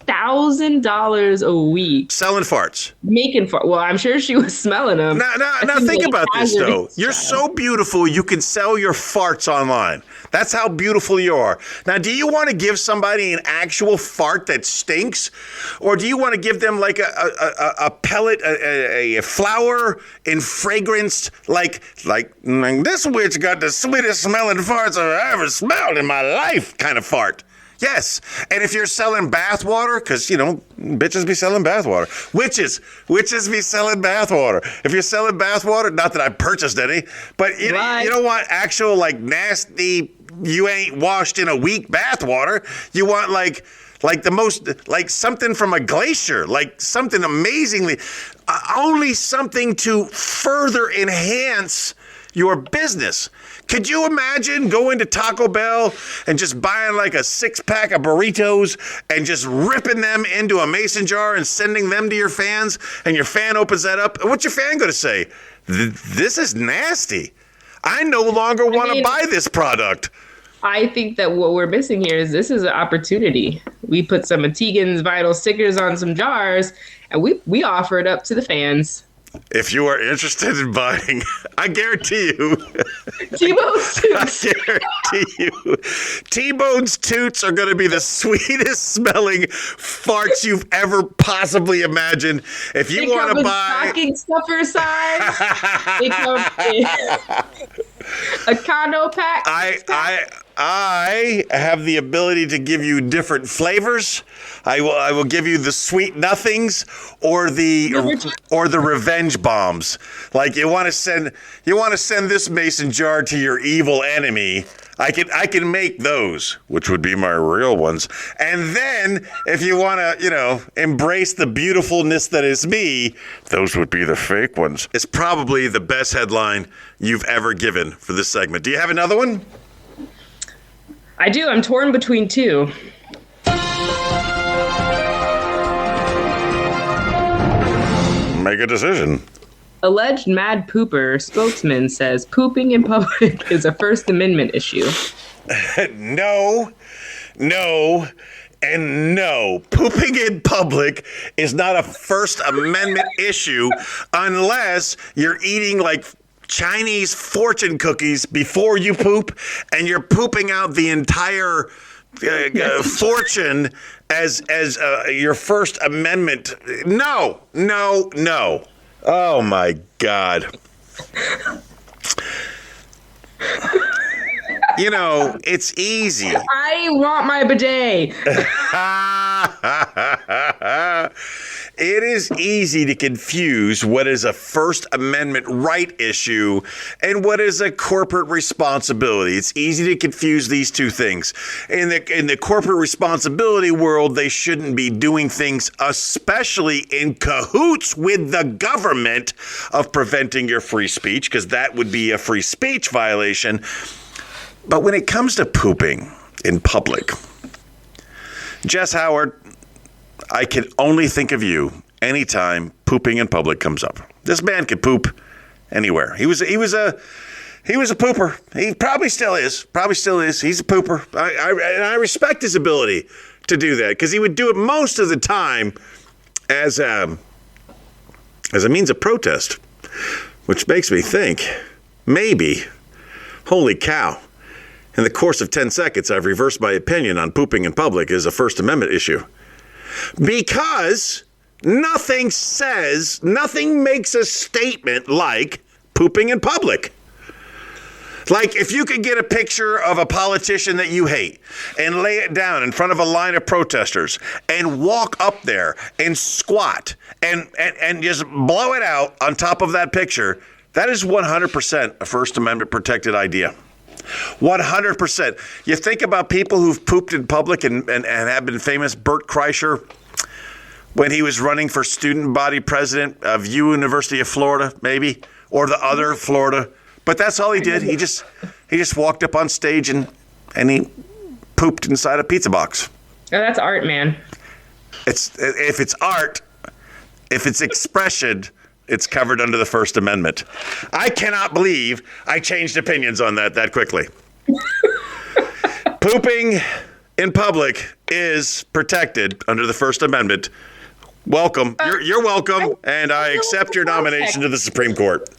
$50,000 a week. Selling farts. Making farts. Well, I'm sure she was smelling them. Now think about this, though. You're so beautiful, you can sell your farts online. That's how beautiful you are. Now, do you want to give somebody an actual fart that stinks? Or do you want to give them like a pellet, a flower in fragrance, like this witch got the sweetest smelling farts I've ever smelled in my life kind of fart? Yes. And if you're selling bathwater, because, bitches be selling bathwater. Witches be selling bathwater. If you're selling bathwater, not that I purchased any, but you don't want actual, nasty, you ain't washed in a week bathwater. You want, like the most, like something from a glacier, like something amazingly, only something to further enhance your business. Could you imagine going to Taco Bell and just buying like a 6-pack of burritos and just ripping them into a mason jar and sending them to your fans, and your fan opens that up? What's your fan going to say? This is nasty. I no longer want to buy this product. I think that what we're missing here is this is an opportunity. We put some of Teagan's vital stickers on some jars, and we offer it up to the fans. If you are interested in buying, I guarantee you. T-Bone's Toots. I guarantee you. T-Bone's Toots are going to be the sweetest smelling farts you've ever possibly imagined. If you want to buy. Stocking stuffer size. They come in a condo pack. I have the ability to give you different flavors. I will give you the sweet nothings or the revenge bombs. Like you want to send this mason jar to your evil enemy. I can make those, which would be my real ones. And then if you want to, embrace the beautifulness that is me, those would be the fake ones. It's probably the best headline you've ever given for this segment. Do you have another one? I do. I'm torn between two. Make a decision. Alleged mad pooper spokesman says pooping in public is a First Amendment issue. No, and no. Pooping in public is not a First Amendment issue unless you're eating like Chinese fortune cookies before you poop, and you're pooping out the entire fortune as your First Amendment. No. Oh my God. It's easy. I want my bidet. It is easy to confuse what is a First Amendment right issue and what is a corporate responsibility. It's easy to confuse these two things. In the corporate responsibility world, they shouldn't be doing things, especially in cahoots with the government, of preventing your free speech, because that would be a free speech violation. But when it comes to pooping in public, Jess Howard, I can only think of you anytime pooping in public comes up. This man could poop anywhere. He was a pooper. He probably still is. He's a pooper. I respect his ability to do that, because he would do it most of the time as a means of protest, which makes me think, maybe, holy cow, in the course of 10 seconds, I've reversed my opinion on pooping in public is a First Amendment issue. Because nothing makes a statement like pooping in public. Like if you could get a picture of a politician that you hate and lay it down in front of a line of protesters and walk up there and squat and just blow it out on top of that picture, that is 100% a First Amendment protected idea. 100%. You think about people who've pooped in public and have been famous. Bert Kreischer, when he was running for student body president of University of Florida, maybe, or the other Florida. But that's all he did. He just walked up on stage and he pooped inside a pizza box. Oh, that's art, man. If it's art, if it's expression, it's covered under the First Amendment. I cannot believe I changed opinions on that quickly. Pooping in public is protected under the First Amendment. Welcome. You're welcome, and I accept your nomination to the Supreme Court.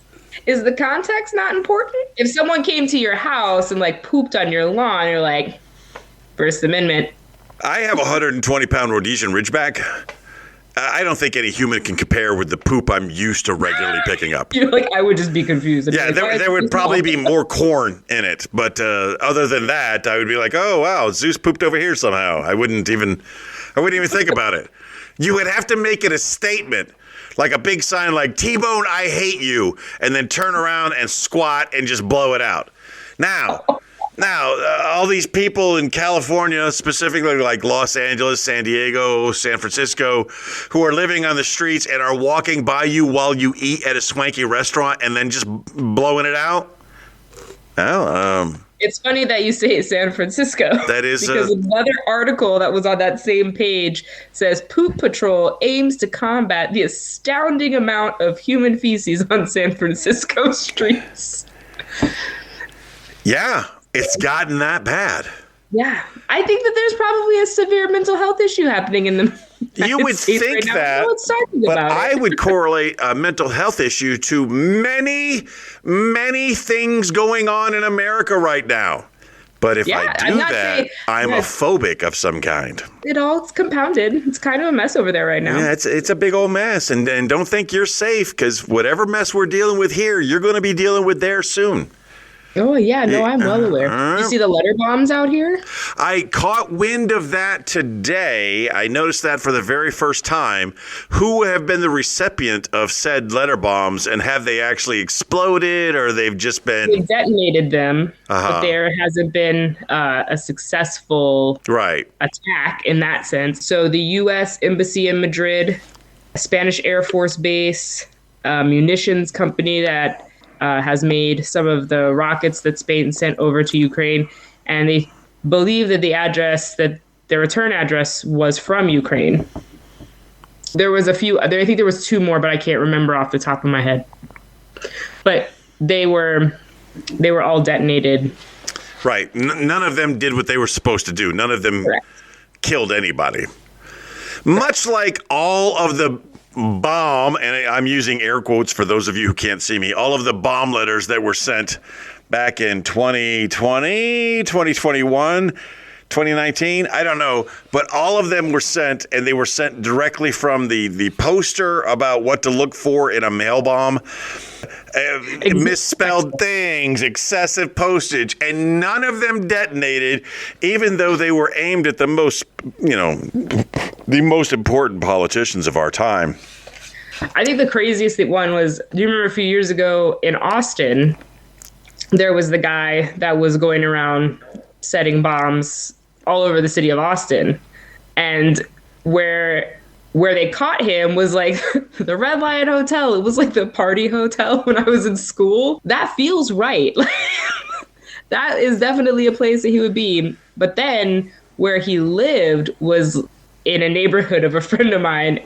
Is the context not important? If someone came to your house and pooped on your lawn, you're like, First Amendment. I have a 120-pound Rhodesian Ridgeback. I don't think any human can compare with the poop I'm used to regularly picking up. You're like, I would just be confused. Yeah, there would probably be more corn in it. But other than that, I would be like, oh, wow, Zeus pooped over here somehow. I wouldn't even think about it. You would have to make it a statement, like a big sign like, T-Bone, I hate you, and then turn around and squat and just blow it out. Now, all these people in California, specifically like Los Angeles, San Diego, San Francisco, who are living on the streets and are walking by you while you eat at a swanky restaurant and then just blowing it out, Well, it's funny that you say San Francisco. That is because another article that was on that same page says Poop Patrol aims to combat the astounding amount of human feces on San Francisco streets. Yeah, it's gotten that bad. Yeah, I think that there's probably a severe mental health issue happening in the You would think right now. that, No one's talking but about I it. would correlate a mental health issue to many, many things going on in America right now. But if I do that, I'm a phobic of some kind. It all's compounded. It's kind of a mess over there right now. Yeah, it's a big old mess. And don't think you're safe, because whatever mess we're dealing with here, you're going to be dealing with there soon. Oh, yeah. No, I'm well aware. You see the letter bombs out here? I caught wind of that today. I noticed that for the very first time. Who have been the recipient of said letter bombs, and have they actually exploded, or they've just been... We detonated them, but there hasn't been a successful attack in that sense. So the U.S. Embassy in Madrid, a Spanish Air Force base, a munitions company that... has made some of the rockets that Spain sent over to Ukraine, and they believe that their return address was from Ukraine. There was a few, I think there was two more, but I can't remember off the top of my head. But they were all detonated. Right. None of them did what they were supposed to do. None of them killed anybody. Much like all of the bomb, and I'm using air quotes for those of you who can't see me, all of the bomb letters that were sent back in 2020, 2021, 2019, I don't know, but all of them were sent, and they were sent directly from the poster about what to look for in a mail bomb. Misspelled things, excessive postage, and none of them detonated, even though they were aimed at the most important politicians of our time. I think the craziest one was, do you remember a few years ago in Austin, there was the guy that was going around setting bombs all over the city of Austin, and where they caught him was like the Red Lion Hotel. It was like the party hotel when I was in school. That feels right. That is definitely a place that he would be. But then where he lived was in a neighborhood of a friend of mine.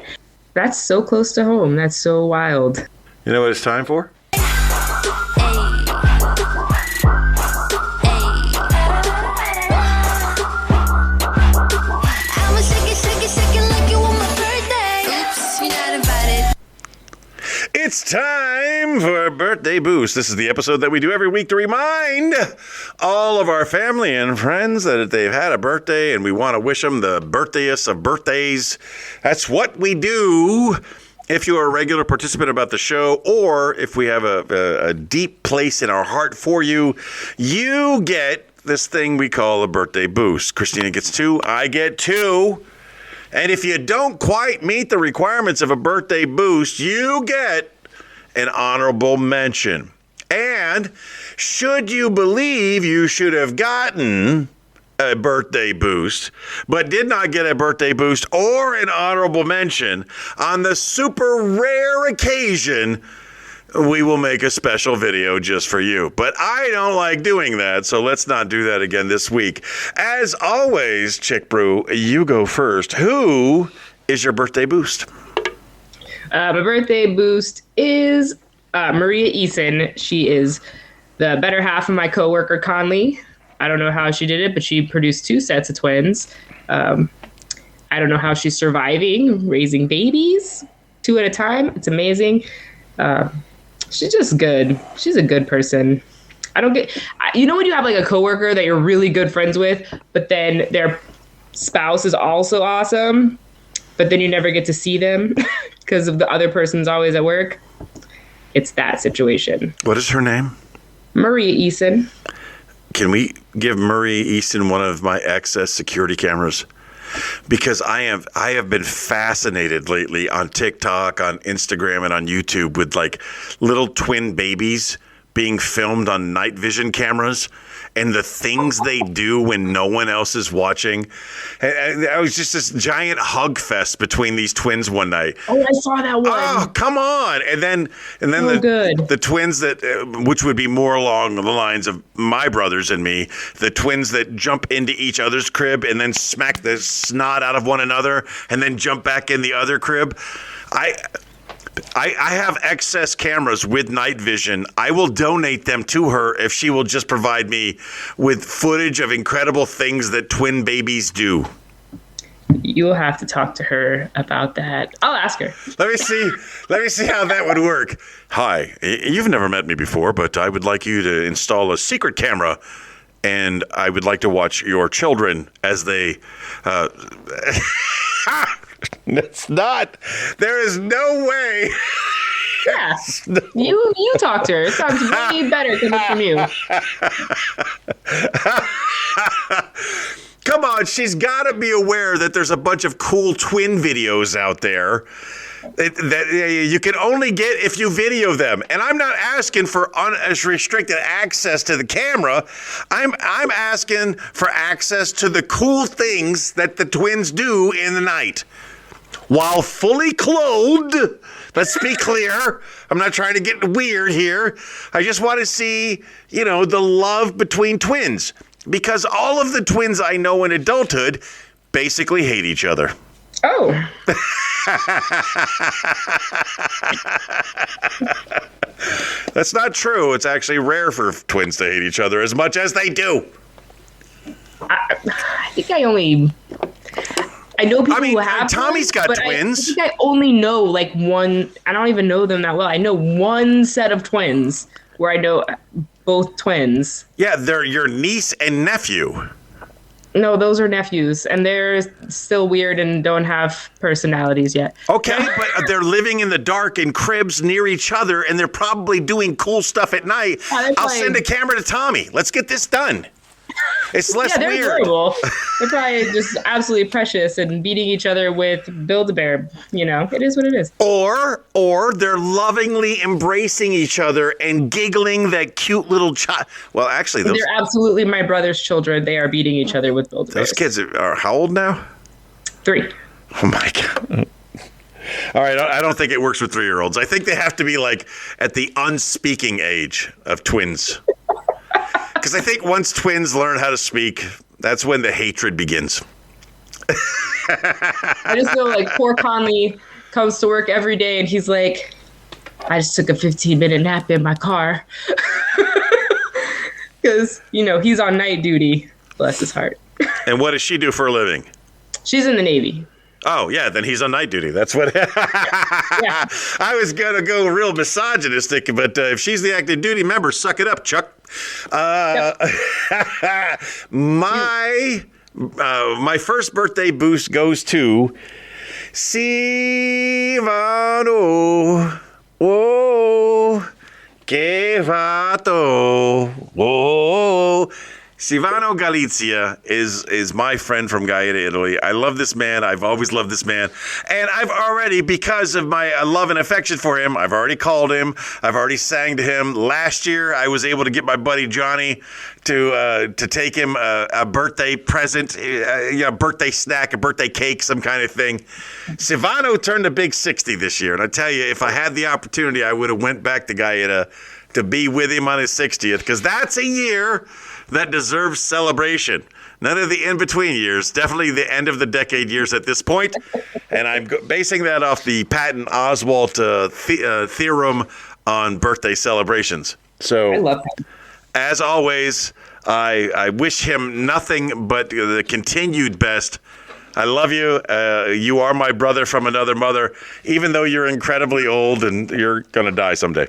That's so close to home. That's so wild. You know what it's time for? It's time for a birthday boost. This is the episode that we do every week to remind all of our family and friends that they've had a birthday, and we want to wish them the birthdayest of birthdays. That's what we do. If you're a regular participant about the show, or if we have a deep place in our heart for you, you get this thing we call a birthday boost. Christina gets 2, I get 2. And if you don't quite meet the requirements of a birthday boost, you get an honorable mention. And should you believe you should have gotten a birthday boost, but did not get a birthday boost or an honorable mention, on the super rare occasion, we will make a special video just for you. But I don't like doing that, so let's not do that again this week. As always, ChickBrew, you go first. Who is your birthday boost? My birthday boost is Maria Eason. She is the better half of my coworker, Carleigh. I don't know how she did it, but she produced 2 sets of twins. I don't know how she's surviving, raising babies 2 at a time. It's amazing. She's just good. She's a good person. I don't get, you know, when you have like a coworker that you're really good friends with, but then their spouse is also awesome, but then you never get to see them because of the other person's always at work. It's that situation. What is her name? Maria Eason. Can we give Maria Eason one of my access security cameras? Because I have been fascinated lately on TikTok, on Instagram, and on YouTube with like little twin babies being filmed on night vision cameras and the things they do when no one else is watching. And it was just this giant hug fest between these twins one night. Oh, I saw that one. Oh, come on. And then the twins that, which would be more along the lines of my brothers and me, the twins that jump into each other's crib and then smack the snot out of one another and then jump back in the other crib. I have excess cameras with night vision. I will donate them to her if she will just provide me with footage of incredible things that twin babies do. You'll have to talk to her about that. I'll ask her. Let me see how that would work. Hi, you've never met me before, but I would like you to install a secret camera, and I would like to watch your children as they... It's not. There is no way. Yeah. You talk to her. It sounds way better coming from you. Come on, she's got to be aware that there's a bunch of cool twin videos out there that you can only get if you video them. And I'm not asking for unrestricted access to the camera. I'm asking for access to the cool things that the twins do in the night. While fully clothed, let's be clear. I'm not trying to get weird here. I just want to see, the love between twins. Because all of the twins I know in adulthood basically hate each other. Oh. That's not true. It's actually rare for twins to hate each other as much as they do. I think I know people who have Tommy's twins, got twins. I think I only know one. I don't even know them that well. I know one set of twins where I know both twins. Yeah, they're your niece and nephew. No, those are nephews, and they're still weird and don't have personalities yet. Okay, but they're living in the dark in cribs near each other, and they're probably doing cool stuff at night. I'll send a camera to Tommy. Let's get this done. It's less they're weird. Adorable. They're probably just absolutely precious and beating each other with Build-A-Bear. It is what it is. Or they're lovingly embracing each other and giggling that cute little child. Well, actually, they're absolutely my brother's children. They are beating each other with Build-A-Bears. Those kids are how old now? 3. Oh my God. All right, I don't think it works with 3-year-olds. I think they have to be at the unspeaking age of twins. Because I think once twins learn how to speak, that's when the hatred begins. I just feel like poor Conley comes to work every day and he's like, I just took a 15-minute nap in my car. Because, he's on night duty. Bless his heart. And what does she do for a living? She's in the Navy. Oh, yeah, then he's on night duty. That's what... Yeah. I was going to go real misogynistic, but if she's the active duty member, suck it up, Chuck. My first birthday boost goes to Silvano. Oh, que vato. Oh. Silvano Galizia is my friend from Gaeta, Italy. I love this man. I've always loved this man. And I've already, because of my love and affection for him, I've already called him. I've already sang to him. Last year, I was able to get my buddy Johnny to take him a birthday present, a birthday snack, a birthday cake, some kind of thing. Silvano turned a big 60 this year. And I tell you, if I had the opportunity, I would have went back to Gaeta to be with him on his 60th, because that's a year that deserves celebration. None of the in-between years, definitely the end of the decade years at this point. And I'm basing that off the Patton Oswalt theorem on birthday celebrations. So, I love him. As always, I wish him nothing but the continued best. I love you. You are my brother from another mother, even though you're incredibly old and you're going to die someday.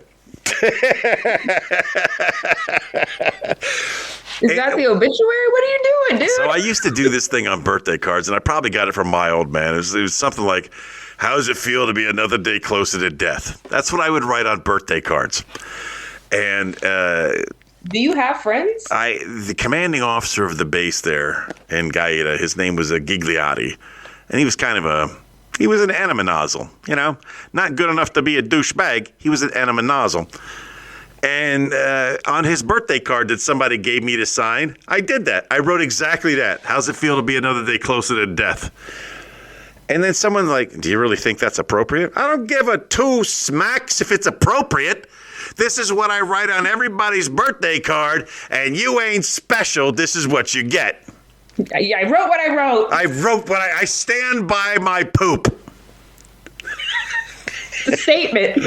Is that the obituary? What are you doing, dude? So I used to do this thing on birthday cards, and I probably got it from my old man. It was something like, how does it feel to be another day closer to death? That's what I would write on birthday cards. And do you have friends? The commanding officer of the base there in Gaeta, his name was Gigliotti, and he was he was an enema nozzle, not good enough to be a douchebag. He was an enema nozzle. And on his birthday card that somebody gave me to sign, I did that. I wrote exactly that. How's it feel to be another day closer to death? And then someone's like, do you really think that's appropriate? I don't give a two smacks if it's appropriate. This is what I write on everybody's birthday card, and you ain't special. This is what you get. I wrote what I wrote. I stand by my poop. It's a statement.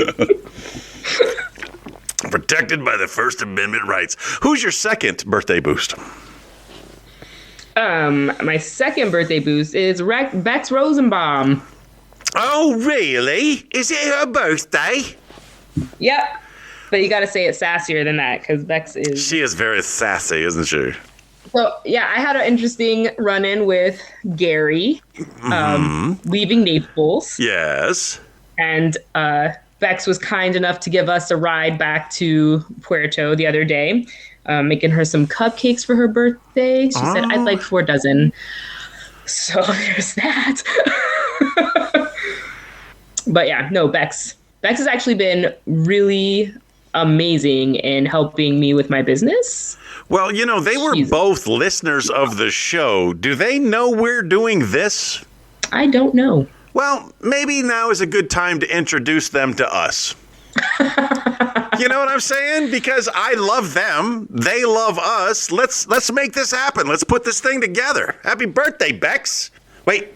Protected by the First Amendment rights. Who's your second birthday boost? My second birthday boost is Becks Rosenbaum. Oh, really? Is it her birthday? Yep. But you got to say it sassier than that, because Becks is... She is very sassy, isn't she? So, yeah, I had an interesting run-in with Carey, leaving Naples. Yes. And Becks was kind enough to give us a ride back to Puerto the other day, making her some cupcakes for her birthday. She said, I'd like 4 dozen. So there's that. But yeah, no, Becks has actually been really amazing in helping me with my business. Well, you know, they were both listeners of the show. Do they know we're doing this? I don't know. Well, maybe now is a good time to introduce them to us. You know what I'm saying? Because I love them. They love us. Let's make this happen. Let's put this thing together. Happy birthday, Becks. Wait,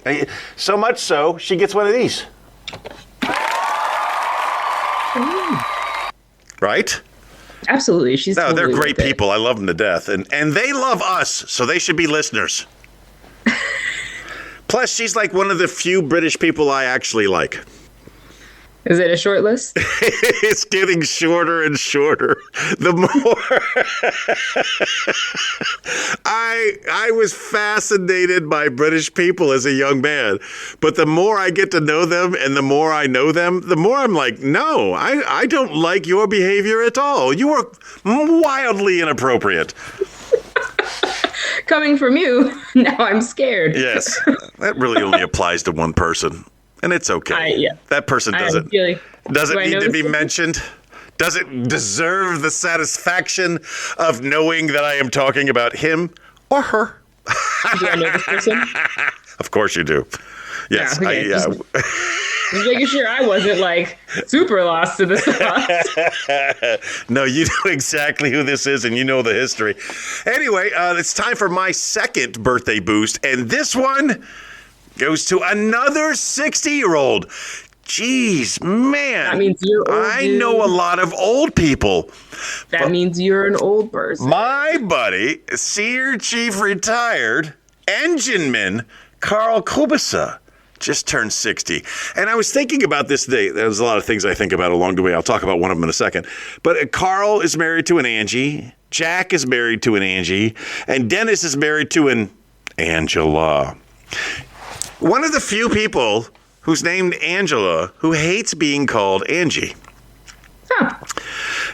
so much so, she gets one of these. Right? Absolutely. She's totally they're great people. I love them to death. And they love us, so they should be listeners. Plus, she's like one of the few British people I actually like. Is it a short list? It's getting shorter and shorter. The more I was fascinated by British people as a young man, but the more I get to know them and the more I know them, the more I'm like, no, I don't like your behavior at all. You are wildly inappropriate. Coming from you, now I'm scared. Yes, that really only applies to one person. And it's okay. That person doesn't need to be mentioned. Doesn't deserve the satisfaction of knowing that I am talking about him or her. Do I know this person? Of course you do. Yes. Yeah, okay. Just making sure I wasn't like super lost to the sauce. No, you know exactly who this is and you know the history. Anyway, it's time for my second birthday boost. And this one goes to another 60-year-old. Jeez, man. That means you're old. I know a lot of old people. That means you're an old person. My buddy, Senior Chief Retired Engineman Karl Kubasa just turned 60. And I was thinking about this today. There's a lot of things I think about along the way. I'll talk about one of them in a second. But Carl is married to an Angie. Jack is married to an Angie. And Dennis is married to an Angela. One of the few people who's named Angela who hates being called Angie. Huh.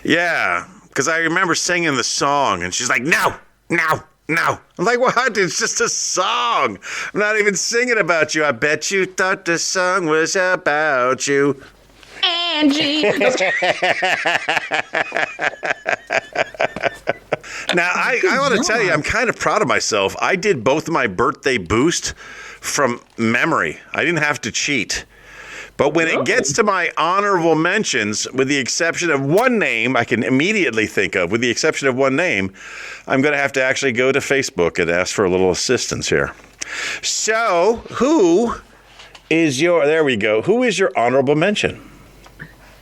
Yeah, because I remember singing the song, and she's like, no. I'm like, what? It's just a song. I'm not even singing about you. I bet you thought the song was about you. Angie. Now, I want to tell you, I'm kind of proud of myself. I did both of my birthday boost from memory. I didn't have to cheat. But when it gets to my honorable mentions, with the exception of one name I can immediately think of, with the exception of one name, I'm going to have to actually go to Facebook and ask for a little assistance here. So, who is your honorable mention?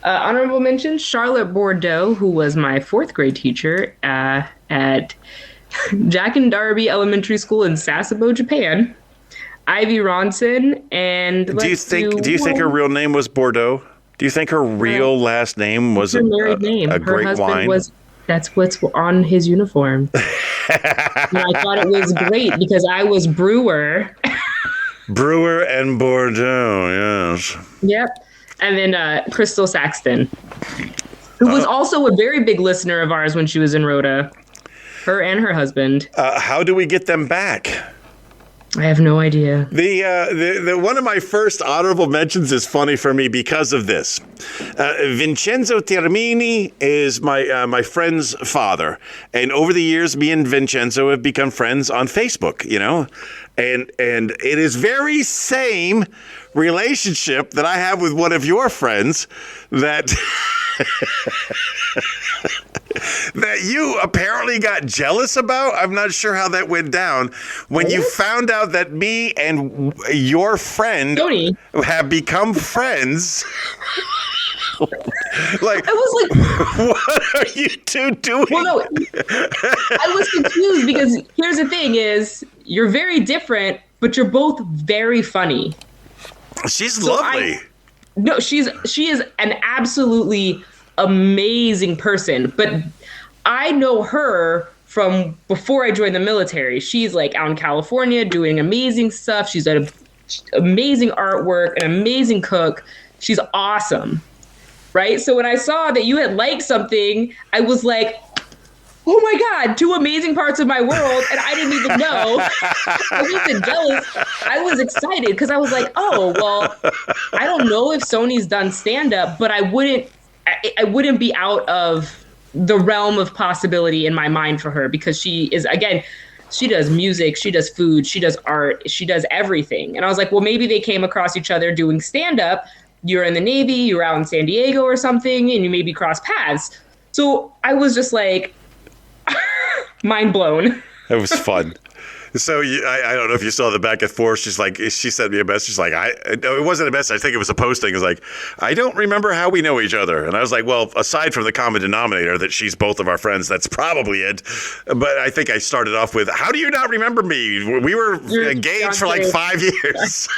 Honorable mention, Charlotte Bordeaux, who was my 4th grade teacher at Jack and Darby Elementary School in Sasebo, Japan. Ivy Ronson, and do you think her real name was Bordeaux? Do you think her real last name was her married name? A her great husband wine? That's what's on his uniform. And I thought it was great because I was brewer. Brewer and Bordeaux, yes. Yep. And then Crystal Saxton, who was also a very big listener of ours when she was in Rhoda. Her and her husband. How do we get them back? I have no idea. The one of my first honorable mentions is funny for me because of this. Vincenzo Termini is my friend's father, and over the years, me and Vincenzo have become friends on Facebook. And it is very same relationship that I have with one of your friends that. That you apparently got jealous about. I'm not sure how that went down. When you found out that me and your friend Tony have become friends. Like, I was like, what are you two doing? Well, no, I was confused because here's the thing is, you're very different, but you're both very funny. She's lovely. No, she is an absolutely amazing person, but I know her from before I joined the military. She's like out in California doing amazing stuff. She's got amazing artwork, an amazing cook. She's awesome, right? So when I saw that you had liked something, I was like, oh my God, two amazing parts of my world, and I didn't even know. I wasn't jealous. I was excited because I was like, oh, well, I don't know if Sony's done stand-up, but I wouldn't be out of the realm of possibility in my mind for her because she is, again, she does music, she does food, she does art, she does everything. And I was like, well, maybe they came across each other doing stand-up. You're in the Navy, you're out in San Diego or something, and you maybe cross paths. So I was just like, mind blown. It was fun. So I don't know if you saw the back and forth. She sent me a message. She's like, it wasn't a message. I think it was a posting. It was like, I don't remember how we know each other. And I was like, well, aside from the common denominator that she's both of our friends, that's probably it. But I think I started off with, how do you not remember me? We were engaged for like 5 years.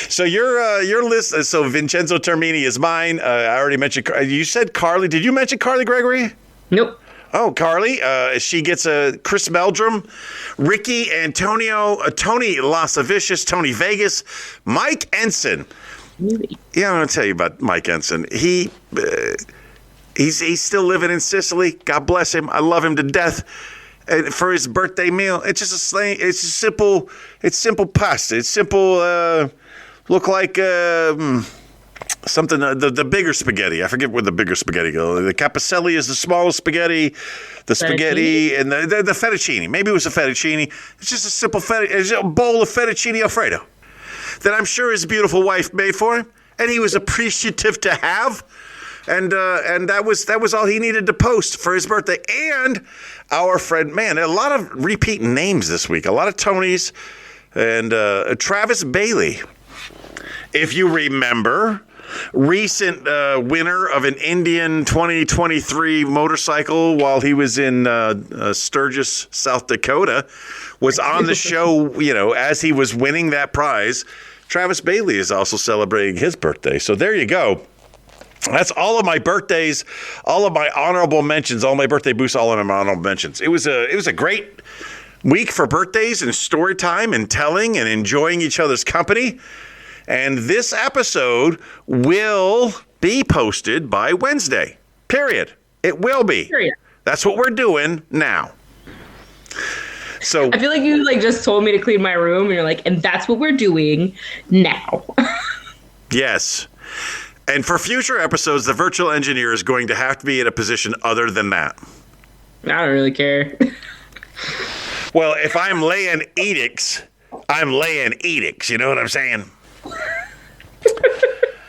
So your list. So Vincenzo Termini is mine. I already mentioned. You said Carleigh. Did you mention Carleigh Gregory? Nope. Oh, Carleigh. She gets a Chris Meldrum, Ricky Antonio, Tony Lasavicious, Tony Vegas, Mike Ensign. Yeah, I'm going to tell you about Mike Ensign. He's still living in Sicily. God bless him. I love him to death. And for his birthday meal, it's just simple pasta. It's simple. Look like something, the bigger spaghetti. I forget where the bigger spaghetti go. The capicelli is the smallest spaghetti. The spaghetti and the fettuccine. Maybe it was a fettuccine. It's just a simple it's a bowl of fettuccine Alfredo that I'm sure his beautiful wife made for him, and he was appreciative to have. And that was all he needed to post for his birthday. And our friend, man, a lot of repeating names this week. A lot of Tonys and Travis Bailey. If you remember, recent winner of an Indian 2023 motorcycle while he was in Sturgis, South Dakota, was on the show, as he was winning that prize. Travis Bailey is also celebrating his birthday. So there you go. That's all of my birthdays, all of my honorable mentions, all my birthday boosts, all of my honorable mentions. It was a great week for birthdays and story time and telling and enjoying each other's company. And this episode will be posted by Wednesday. Period. It will be. Period. That's what we're doing now. So I feel like you just told me to clean my room, and you're like, and that's what we're doing now. Yes. And for future episodes, the virtual engineer is going to have to be in a position other than that. I don't really care. Well, if I'm laying edicts, I'm laying edicts. You know what I'm saying?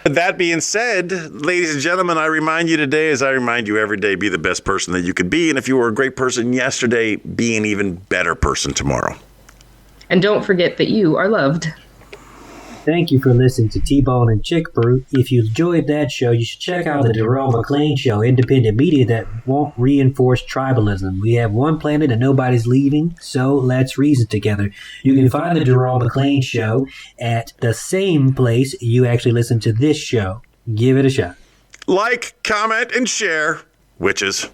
That being said, ladies and gentlemen, I remind you today, as I remind you every day, be the best person that you could be. And if you were a great person yesterday, be an even better person tomorrow. And don't forget that you are loved. Thank you for listening to T-Bone and ChickBrew. If you enjoyed that show, you should check out the Darrell McClain Show, independent media that won't reinforce tribalism. We have one planet and nobody's leaving, so let's reason together. You can find the Darrell McClain Show at the same place you actually listen to this show. Give it a shot. Like, comment, and share, witches.